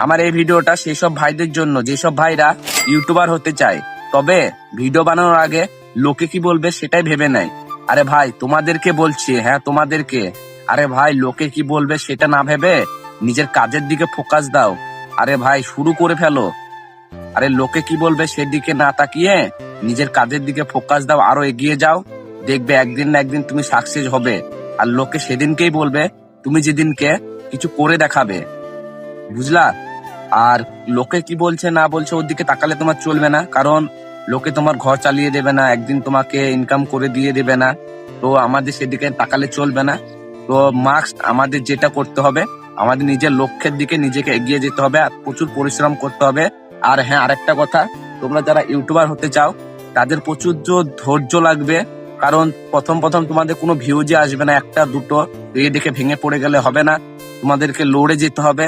আমার এই ভিডিওটা সেই সব ভাইদের জন্য যেসব ভাইরা ইউটিউবার হতে চায়, তবে ভিডিও বানানোর আগে লোকে কি বলবে সেটাই ভেবে নেয়। আরে ভাই তোমাদেরকে বলছি, হ্যাঁ তোমাদেরকে, আরে ভাই লোকে কি বলবে সেটা না ভেবে নিজের কাজের দিকে ফোকাস দাও। আরে ভাই শুরু করে ফেলো। আরে লোকে কি বলবে সেদিকে না তাকিয়ে নিজের কাজের দিকে ফোকাস দাও, আরো এগিয়ে যাও। দেখবে একদিন না একদিন তুমি সাকসেস হবে। আর লোকে সেদিনকেই বলবে তুমি যেদিনকে কিছু করে দেখাবে, বুঝলা? আর লোকে কি বলছে না বলছে ওর দিকে তাকালে তোমার চলবে না, কারণ লোকে তোমার ঘর চালিয়ে দেবে না, একদিন তোমাকে ইনকাম করে দিয়ে দেবে না। তো আমাদের সেদিকে তাকালে চলবে না। তো মাস্ট আমাদের যেটা করতে হবে, আমাদের নিজের লক্ষ্যের দিকে নিজেকে এগিয়ে যেতে হবে আর প্রচুর পরিশ্রম করতে হবে। আর হ্যাঁ, আরেকটা কথা, তোমরা যারা ইউটিউবার হতে চাও তাদের প্রচুর ধৈর্য লাগবে। কারণ প্রথম প্রথম তোমাদের কোনো ভিউজে আসবে না, একটা দুটো, এই দেখে ভেঙে পড়ে গেলে হবে না, তোমাদেরকে লড়ে যেতে হবে।